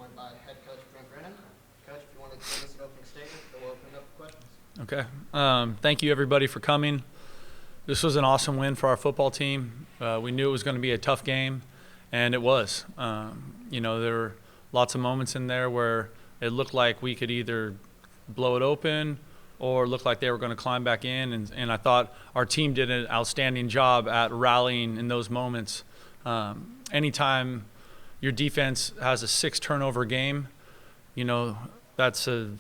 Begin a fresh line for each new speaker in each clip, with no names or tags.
joined by head coach Brent Brennan. Coach, if you want to give us an opening statement, we'll open it up for questions.
Okay. Thank you, everybody, for coming. This was an awesome win for our football team. We knew it was going to be a tough game, and it was. There were lots of moments in there where it looked like we could either blow it open or look like they were going to climb back in. And I thought our team did an outstanding job at rallying in those moments. Anytime your defense has a 6-turnover game, that's a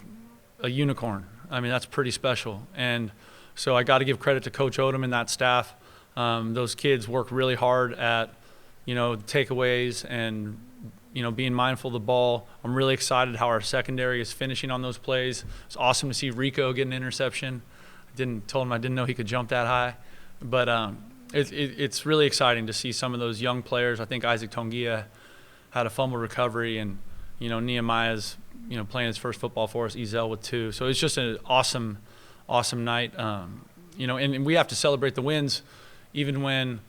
unicorn. I mean, that's pretty special. And so I got to give credit to Coach Odom and that staff. Those kids work really hard at, takeaways and, being mindful of the ball. I'm really excited how our secondary is finishing on those plays. It's awesome to see Rico get an interception. Told him I didn't know he could jump that high. But it's really exciting to see some of those young players. I think Isaac Tongia had a fumble recovery, and, Nehemiah's, playing his first football for us, Ezel with 2. So it's just an awesome night. And we have to celebrate the wins even when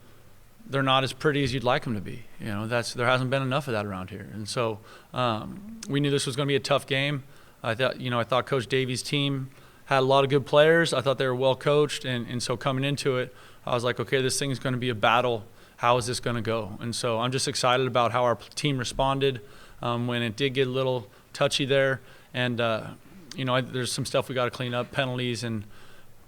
they're not as pretty as you'd like them to be. There hasn't been enough of that around here. And so we knew this was going to be a tough game. I thought Coach Davies' team had a lot of good players. I thought they were well coached. And so coming into it, I was like, okay, this thing's going to be a battle. How is this going to go? And so I'm just excited about how our team responded when it did get a little touchy there. And, there's some stuff we got to clean up, penalties and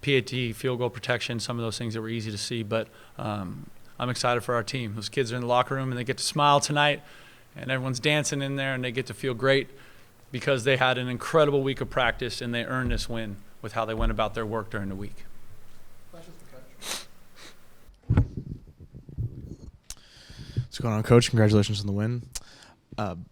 PAT, field goal protection, some of those things that were easy to see. But I'm excited for our team. Those kids are in the locker room, and they get to smile tonight, and everyone's dancing in there, and they get to feel great because they had an incredible week of practice, and they earned this win with how they went about their work during the week.
Questions for Coach?
What's going on, Coach? Congratulations on the win.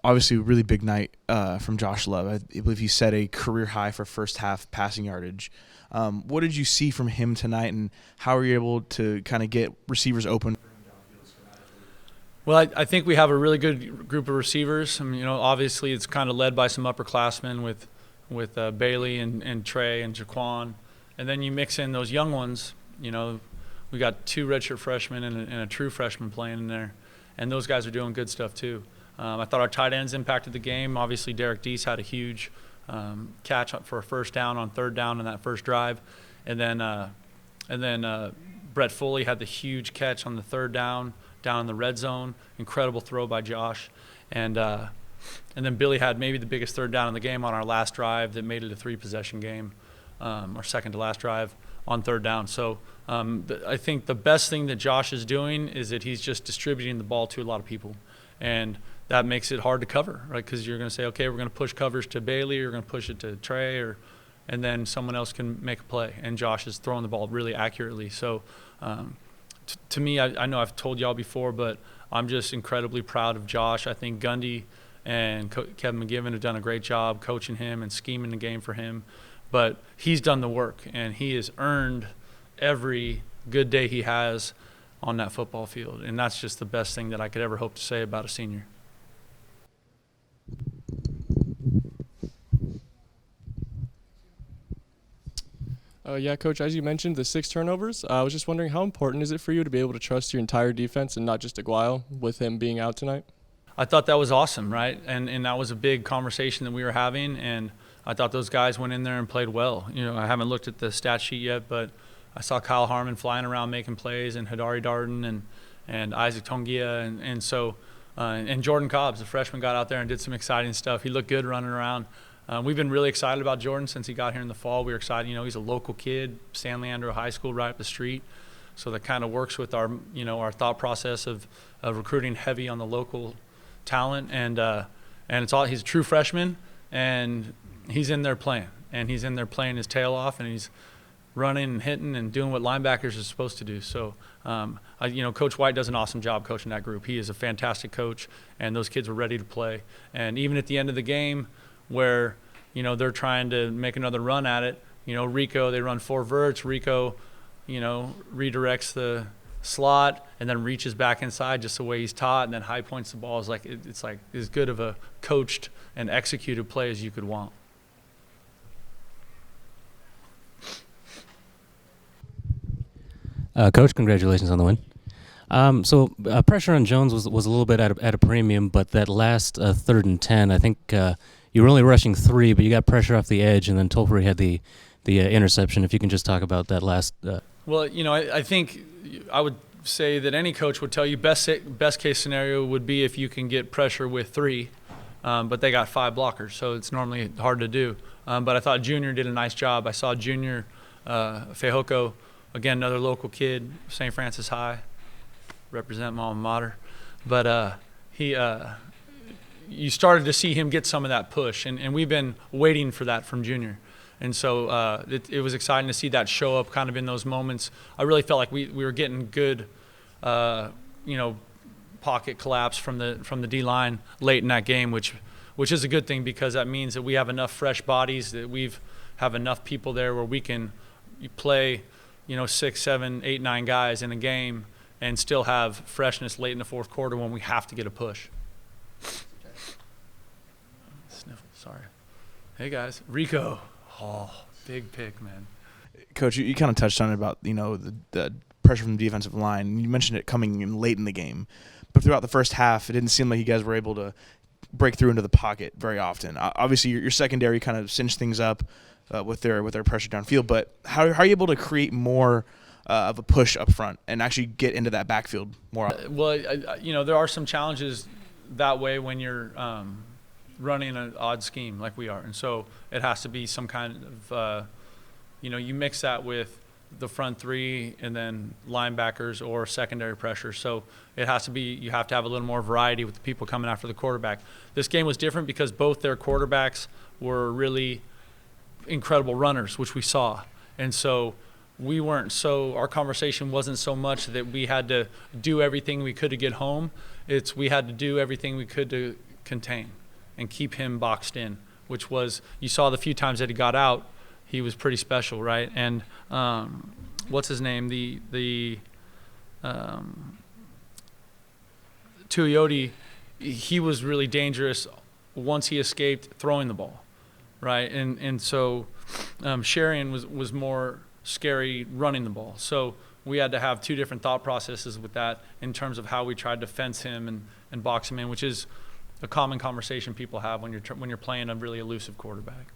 Obviously, a really big night from Josh Love. I believe he set a career high for first half passing yardage. What did you see from him tonight, and how were you able to kind of get receivers open?
Well, I think we have a really good group of receivers. I mean, obviously it's kind of led by some upperclassmen with Bailey and Trey and Jaquan. And then you mix in those young ones. We got 2 redshirt freshmen and a true freshman playing in there. And those guys are doing good stuff too. I thought our tight ends impacted the game. Obviously, Derek Deese had a huge catch for a first down on 3rd down in that first drive. And then Brett Foley had the huge catch on the 3rd down in the red zone. Incredible throw by Josh. And then Billy had maybe the biggest 3rd down in the game on our last drive that made it a 3-possession game, our second to last drive on 3rd down. So I think the best thing that Josh is doing is that he's just distributing the ball to a lot of people. And that makes it hard to cover, right? Because you're going to say, okay, we're going to push covers to Bailey, or you're going to push it to Trey, and then someone else can make a play. And Josh is throwing the ball really accurately. So to me, I know I've told y'all before, but I'm just incredibly proud of Josh. I think Gundy and Kevin McGivern have done a great job coaching him and scheming the game for him. But he's done the work, and he has earned every good day he has on that football field. And that's just the best thing that I could ever hope to say about a senior.
Yeah, Coach, as you mentioned, the 6 turnovers, I was just wondering how important is it for you to be able to trust your entire defense and not just Aguayo with him being out tonight?
I thought that was awesome, right? And that was a big conversation that we were having, and I thought those guys went in there and played well. I haven't looked at the stat sheet yet, but I saw Kyle Harmon flying around making plays, and Hadari Darden and Isaac Tongia, and so and Jordan Cobbs, the freshman, got out there and did some exciting stuff. He looked good running around. We've been really excited about Jordan since he got here in the fall. We were excited. He's a local kid, San Leandro High School right up the street. So that kind of works with our, our thought process of recruiting heavy on the local talent. And he's a true freshman, and he's in there playing. And he's in there playing his tail off, and he's running and hitting and doing what linebackers are supposed to do. So, Coach White does an awesome job coaching that group. He is a fantastic coach, and those kids were ready to play. And even at the end of the game, where, they're trying to make another run at it. Rico, they run 4 verts. Rico, redirects the slot and then reaches back inside just the way he's taught, and then high points the ball. It's like as good of a coached and executed play as you could want.
Coach, congratulations on the win. Pressure on Jones was a little bit at a premium, but that last 3rd and 10, I think you were only rushing 3, but you got pressure off the edge, and then Tolfrey had the interception. If you can just talk about that last.
Well, I think I would say that any coach would tell you best case scenario would be if you can get pressure with 3, but they got 5 blockers, so it's normally hard to do. But I thought Junior did a nice job. I saw Junior Fejoko, again, another local kid, St. Francis High, represent my alma mater. But you started to see him get some of that push, and we've been waiting for that from Junior. And so it was exciting to see that show up kind of in those moments. I really felt like we were getting good, pocket collapse from the D-line late in that game, which is a good thing because that means that we have enough fresh bodies, that have enough people there where we can play, 6, 7, 8, 9 guys in a game and still have freshness late in the fourth quarter when we have to get a push. Sniffle, sorry. Hey, guys. Rico. Oh, big pick, man.
Coach, you kind of touched on it about, the pressure from the defensive line. You mentioned it coming in late in the game. But throughout the first half, it didn't seem like you guys were able to break through into the pocket very often. Obviously, your secondary kind of cinched things up with their pressure downfield. But how are you able to create more of a push up front and actually get into that backfield more?
There are some challenges that way when you're running an odd scheme like we are. And so it has to be some kind of, you mix that with the front 3 and then linebackers or secondary pressure. So it has to be, you have to have a little more variety with the people coming after the quarterback. This game was different because both their quarterbacks were really incredible runners, which we saw. And so our conversation wasn't so much that we had to do everything we could to get home. We had to do everything we could to contain and keep him boxed in, which was, you saw the few times that he got out, he was pretty special, right? And what's his name? The Tuioti, he was really dangerous once he escaped throwing the ball, right? And so Sharian was more scary running the ball. So we had to have 2 different thought processes with that in terms of how we tried to fence him and box him in, which is a common conversation people have when you're playing a really elusive quarterback.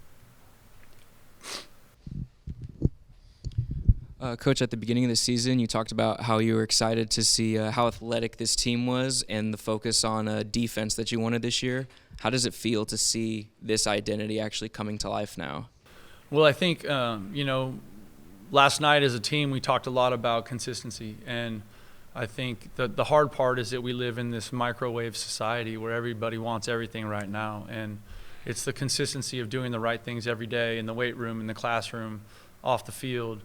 Coach, at the beginning of the season, you talked about how you were excited to see how athletic this team was and the focus on defense that you wanted this year. How does it feel to see this identity actually coming to life now?
Well, I think, last night as a team, we talked a lot about consistency. And I think the hard part is that we live in this microwave society where everybody wants everything right now. And it's the consistency of doing the right things every day in the weight room, in the classroom, off the field,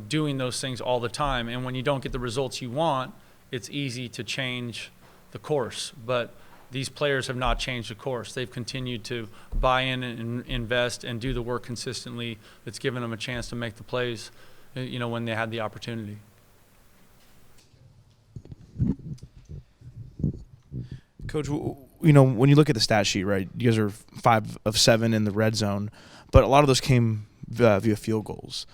doing those things all the time. And when you don't get the results you want, it's easy to change the course. But these players have not changed the course. They've continued to buy in and invest and do the work consistently that's given them a chance to make the plays, when they had the opportunity.
Coach, when you look at the stat sheet, right, you guys are 5 of 7 in the red zone, but a lot of those came via field goals.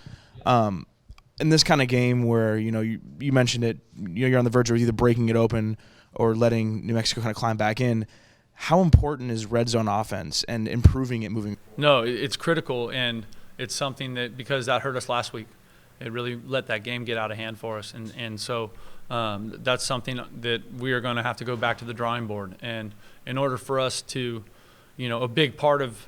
In this kind of game where, you mentioned it, you're on the verge of either breaking it open or letting New Mexico kind of climb back in, how important is red zone offense and improving it moving forward?
No, it's critical, and it's something that, because that hurt us last week, it really let that game get out of hand for us. And so that's something that we are going to have to go back to the drawing board. And in order for us to, a big part of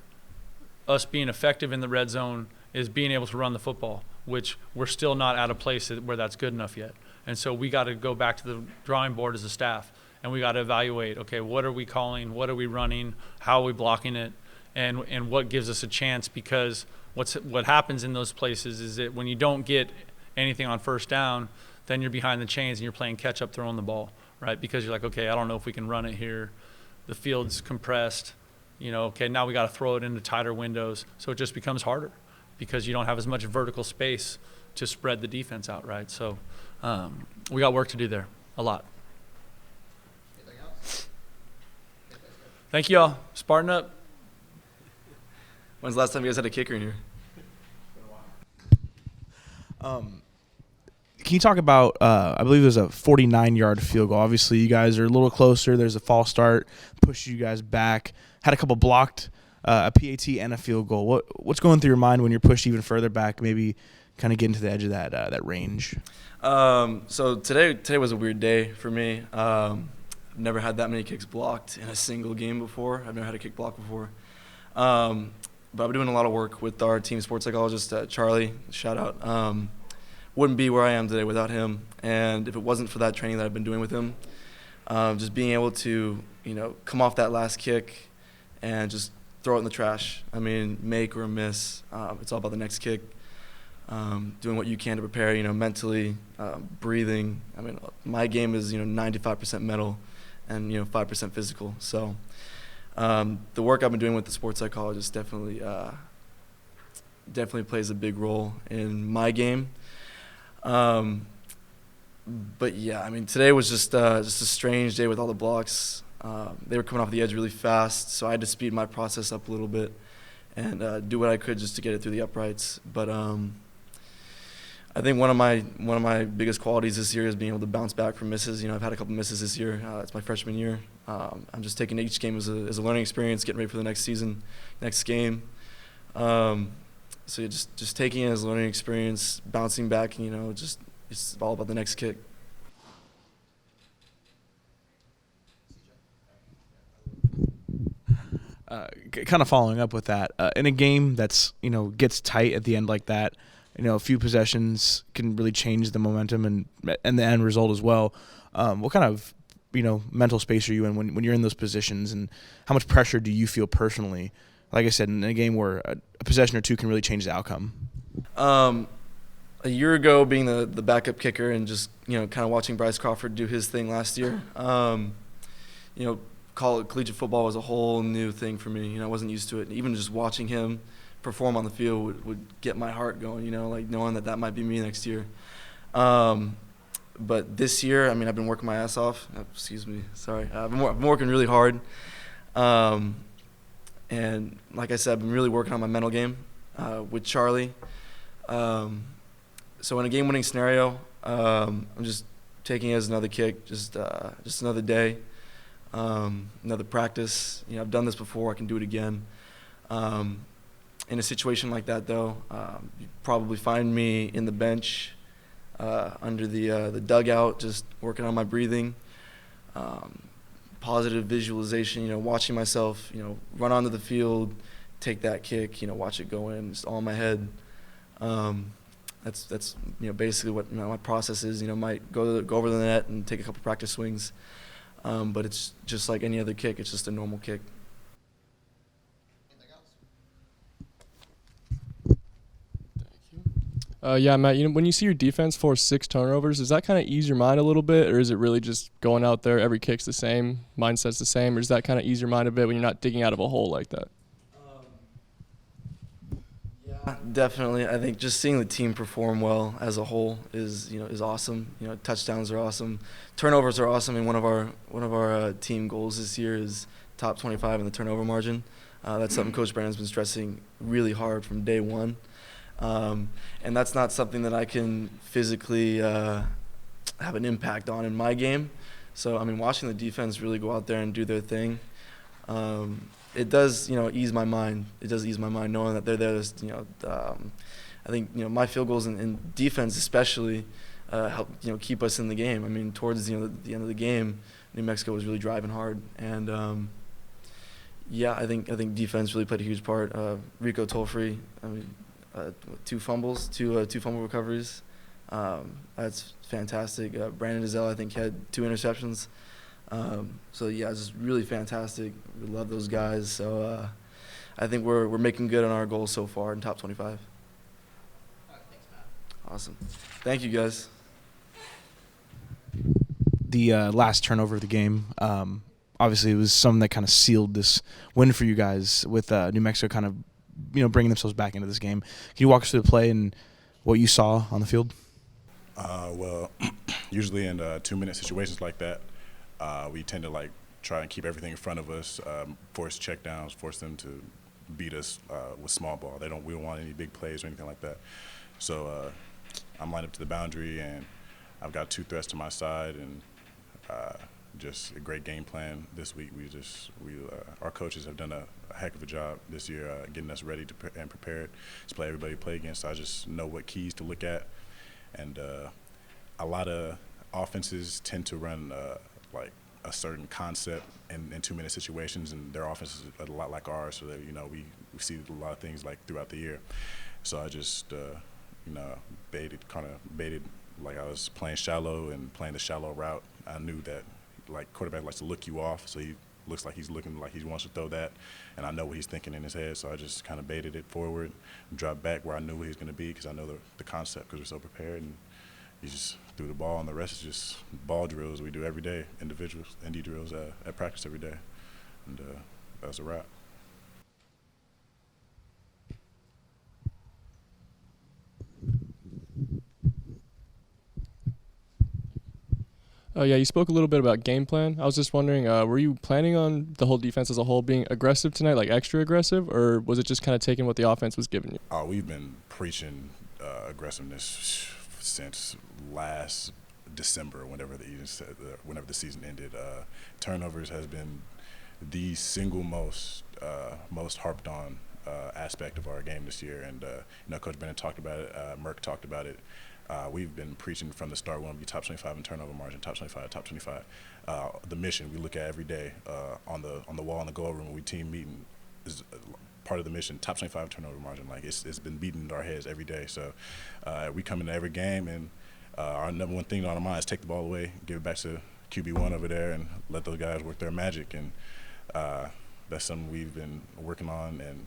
us being effective in the red zone is being able to run the football, which we're still not at a place where that's good enough yet. And so we got to go back to the drawing board as a staff, and we got to evaluate, okay, what are we calling, what are we running, how are we blocking it, and what gives us a chance, because what happens in those places is that when you don't get anything on first down, then you're behind the chains and you're playing catch-up throwing the ball, right? Because you're like, okay, I don't know if we can run it here. The field's compressed. Okay, now we got to throw it into tighter windows. So it just becomes harder because you don't have as much vertical space to spread the defense out, right? So we got work to do there, a lot.
Anything else?
Thank you all. Spartan up.
When's the last time you guys had a kicker in here?
Can you talk about, I believe it was a 49-yard field goal. Obviously, you guys are a little closer. There's a false start, pushed you guys back. Had a couple blocked, a PAT and a field goal. What's going through your mind when you're pushed even further back, maybe kind of getting to the edge of that range?
So today was a weird day for me. I've never had that many kicks blocked in a single game before. I've never had a kick blocked before. But I've been doing a lot of work with our team sports psychologist, Charlie, shout out. Wouldn't be where I am today without him. And if it wasn't for that training that I've been doing with him, just being able to, come off that last kick and just throw it in the trash. I mean, make or miss. It's all about the next kick. Doing what you can to prepare, mentally, breathing. I mean, my game is, 95% mental and, 5% physical. So the work I've been doing with the sports psychologist definitely plays a big role in my game. But yeah, I mean, today was just a strange day with all the blocks. They were coming off the edge really fast, so I had to speed my process up a little bit and do what I could just to get it through the uprights. But I think one of my biggest qualities this year is being able to bounce back from misses. I've had a couple misses this year. It's my freshman year. I'm just taking each game as a learning experience, getting ready for the next season, next game. So you're just taking it as a learning experience, bouncing back, and it's all about the next kick.
Kind of following up with that, in a game that's gets tight at the end like that, a few possessions can really change the momentum and the end result as well. What kind of mental space are you in when you're in those positions, and how much pressure do you feel personally? Like I said, in a game where a possession or two can really change the outcome.
A year ago, being the backup kicker and just kind of watching Bryce Crawford do his thing last year, collegiate football was a whole new thing for me. I wasn't used to it. Even just watching him perform on the field would get my heart going. Like knowing that might be me next year. But this year, I mean, I've been working my ass off. Excuse me, sorry. I've been working really hard. And like I said, I've been really working on my mental game with Charlie. So in a game-winning scenario, I'm just taking it as another kick, just another day, another practice. I've done this before. I can do it again. In a situation like that, though, you probably find me in the bench, under the dugout, just working on my breathing. Positive visualization, watching myself, run onto the field, take that kick, watch it go in, just all in my head. That's basically what my process is. Might go over the net and take a couple practice swings, but it's just like any other kick. It's just a normal kick.
Anything else?
Yeah, Matt, when you see your defense force 6 turnovers, does that kind of ease your mind a little bit, or is it really just going out there, every kick's the same, mindset's the same, or does that kind of ease your mind a bit when you're not digging out of a hole like that?
Yeah, definitely. I think just seeing the team perform well as a whole is awesome. Touchdowns are awesome, turnovers are awesome, and one of our team goals this year is top 25 in the turnover margin. That's something Coach Brandon's been stressing really hard from day one. And that's not something that I can physically have an impact on in my game. So, I mean, watching the defense really go out there and do their thing, it does, ease my mind. It does ease my mind knowing that they're there to, I think, my field goals in defense especially help, keep us in the game. I mean, towards, the end of the game, New Mexico was really driving hard. And, yeah, I think defense really played a huge part. Rico Tolfree, I mean, 2 fumbles, two fumble recoveries. That's fantastic. Brandon Dizelle, I think, had 2 interceptions. So yeah, it's just really fantastic. We love those guys. So I think we're making good on our goals so far in top 25.
All right, thanks, Matt.
Awesome. Thank you, guys.
The last turnover of the game, obviously it was something that kind of sealed this win for you guys with New Mexico kind of bringing themselves back into this game. Can you walk us through the play and what you saw on the field?
Well, usually in 2-minute situations like that, we tend to try and keep everything in front of us, force checkdowns, force them to beat us with small ball. We don't want any big plays or anything like that. So I'm lined up to the boundary, and I've got 2 threats to my side, and just a great game plan this week. Our coaches have done a heck of a job this year getting us ready and prepared to play everybody to play against. So I just know what keys to look at, and a lot of offenses tend to run like a certain concept in 2-minute situations, and their offense is a lot like ours. So that we see a lot of things like throughout the year. So I just baited like I was playing shallow and playing the shallow route. I knew that like quarterback likes to look you off, so he looks like he's looking like he wants to throw that, and I know what he's thinking in his head. So I just kind of baited it forward, dropped back where I knew he was going to be because I know the concept because we're so prepared. And he just threw the ball, and the rest is just ball drills we do every day, individuals, indie drills at practice every day, and that's a wrap.
Yeah, you spoke a little bit about game plan. I was just wondering, were you planning on the whole defense as a whole being aggressive tonight, like extra aggressive, or was it just kind of taking what the offense was giving you?
We've been preaching aggressiveness since last December, whenever the season ended. Turnovers has been the single most harped on aspect of our game this year, and Coach Bennett talked about it. Merck talked about it. We've been preaching from the start. We want to be top 25 in turnover margin, top 25, top 25. The mission we look at every day on the wall in the goal room when we team meeting is part of the mission. Top 25 turnover margin. Like it's been beaten into our heads every day. So we come into every game, and our number one thing on our mind is take the ball away, give it back to QB1 over there, and let those guys work their magic. And that's something we've been working on, and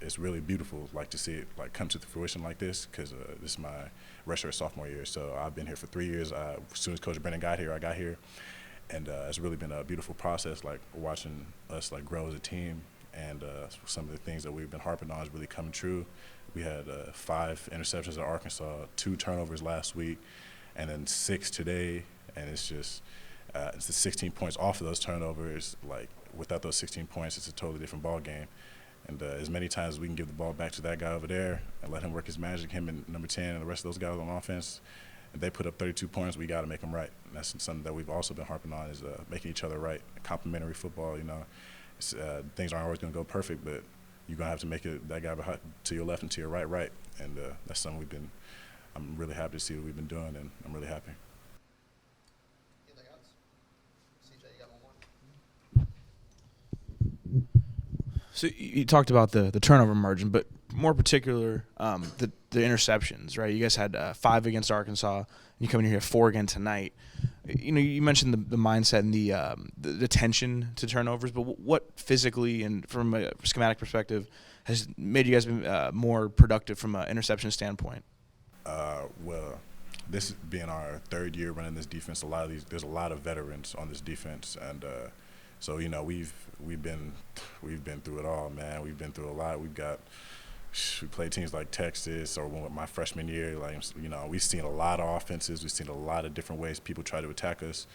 it's really beautiful, like to see it like come to fruition like this, because this is my redshirt sophomore year. So I've been here for 3 years. As soon as Coach Brennan got here, I got here, and it's really been a beautiful process, like watching us like grow as a team, and some of the things that we've been harping on is really coming true. We had 5 interceptions at Arkansas, 2 turnovers last week, and then 6 today, and it's just it's the 16 points off of those turnovers. Like without those 16 points, it's a totally different ball game. And as many times as we can give the ball back to that guy over there and let him work his magic, him and number 10 and the rest of those guys on offense, and they put up 32 points, we got to make them right. And that's something that we've also been harping on is making each other right. Complementary football, things aren't always going to go perfect, but you're going to have to make it that guy behind, to your left and to your right. And that's something I'm really happy to see what we've been doing, and I'm really happy.
Anything else? CJ, you got one more?
So you talked about the turnover margin, but more particular, the interceptions, right? You guys had 5 against Arkansas, and you come in here 4 again tonight. You mentioned the mindset and the tension to turnovers, but what physically and from a schematic perspective has made you guys be more productive from an interception standpoint?
Well, this being our 3rd year running this defense, there's a lot of veterans on this defense, and so we've been through it all, man. We've been through a lot. We played teams like Texas, or my freshman year. We've seen a lot of offenses. We've seen a lot of different ways people try to attack us,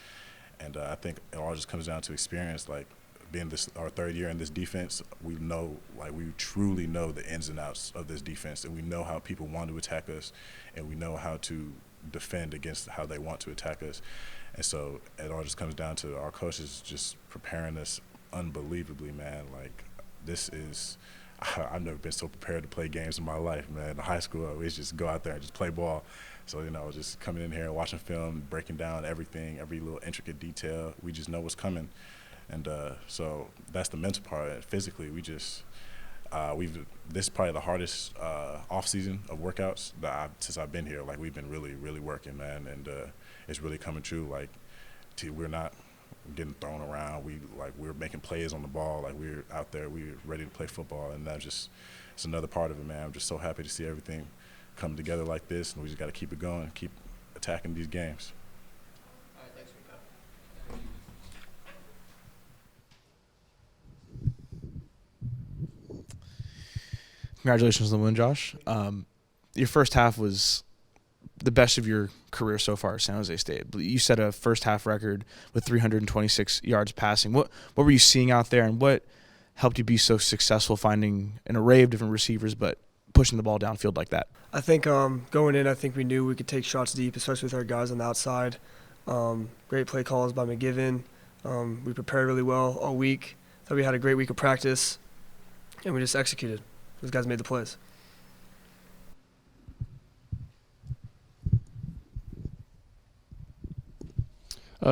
and I think it all just comes down to experience. Like being our 3rd year in this defense, we truly know the ins and outs of this defense, and we know how people want to attack us, and we know how to defend against how they want to attack us. And so it all just comes down to our coaches just preparing us unbelievably, man. Like I've never been so prepared to play games in my life, man. In high school, we just go out there and just play ball. So, just coming in here and watching film, breaking down everything, every little intricate detail, we just know what's coming. And so that's the mental part. Physically, this is probably the hardest off season of workouts since I've been here. Like we've been really, really working, man, and it's really coming true. Like we're not getting thrown around. We're making plays on the ball. Like we're out there, we're ready to play football, and it's another part of it, man. I'm just so happy to see everything come together like this, and we just got to keep it going, keep attacking these games.
All right, thanks, Rico.
Congratulations on the win, Josh. Your first half was the best of your career so far at San Jose State. You set a first half record with 326 yards passing. What were you seeing out there, and what helped you be so successful finding an array of different receivers, but pushing the ball downfield like that?
I think going in, I think we knew we could take shots deep, especially with our guys on the outside. Great play calls by McGivern. We prepared really well all week. Thought we had a great week of practice, and we just executed. Those guys made the plays.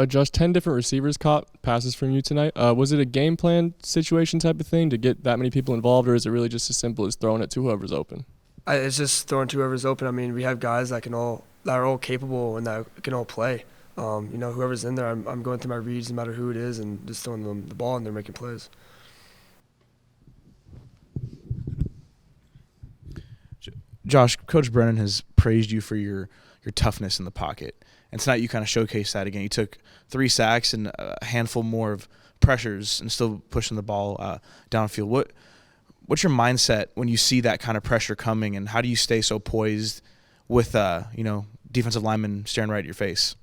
Josh, 10 different receivers caught passes from you tonight. Was it a game plan situation type of thing to get that many people involved, or is it really just as simple as throwing it to whoever's open?
It's just throwing to whoever's open. I mean, we have guys that are all capable and that can all play. Whoever's in there, I'm going through my reads no matter who it is and just throwing them the ball and they're making plays.
Josh, Coach Brennan has praised you for your toughness in the pocket. And tonight you kind of showcased that again. You took 3 sacks and a handful more of pressures and still pushing the ball downfield. What's your mindset when you see that kind of pressure coming, and how do you stay so poised with defensive linemen staring right at your face?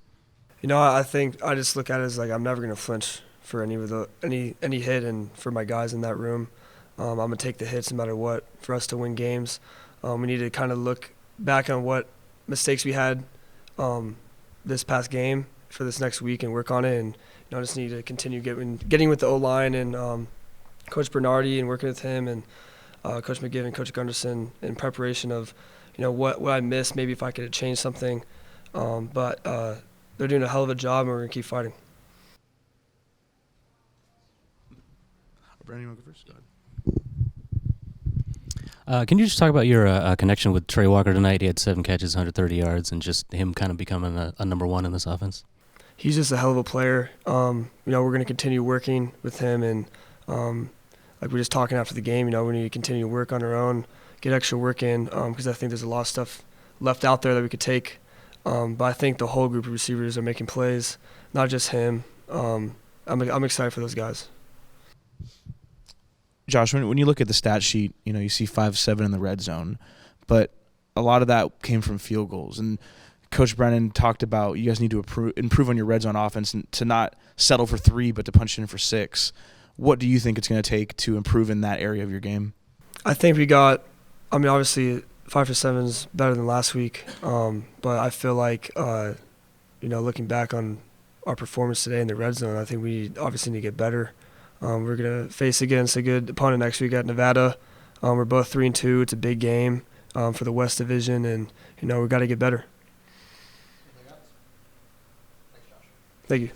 I think I just look at it as like I'm never going to flinch for any hit, and for my guys in that room, I'm going to take the hits no matter what for us to win games. We need to kind of look back on what mistakes we had this past game for this next week and work on it. And I just need to continue getting with the O-line and Coach Bernardi and working with him and Coach McGivern, Coach Gunderson in preparation of what I missed, maybe if I could have changed something. But they're doing a hell of a job, and we're going to keep fighting.
Brandon, you want to go first? Go ahead.
Can you just talk about your connection with Trey Walker tonight? He had 7 catches, 130 yards, and just him kind of becoming a number one in this offense.
He's just a hell of a player. We're going to continue working with him, and like we were just talking after the game, we need to continue to work on our own, get extra work in, because I think there's a lot of stuff left out there that we could take. But I think the whole group of receivers are making plays, not just him. I'm excited for those guys.
Josh, when you look at the stat sheet, you see 5-7 in the red zone, but a lot of that came from field goals. And Coach Brennan talked about you guys need to improve on your red zone offense and to not settle for 3, but to punch in for 6. What do you think it's going to take to improve in that area of your game?
I think obviously 5 for 7 is better than last week, but I feel like, looking back on our performance today in the red zone, I think we obviously need to get better. We're going to face against a good opponent next week at Nevada. We're both 3-2. It's a big game for the West Division, and, we've got to get better.
Anything else? Thanks, Josh.
Thank you.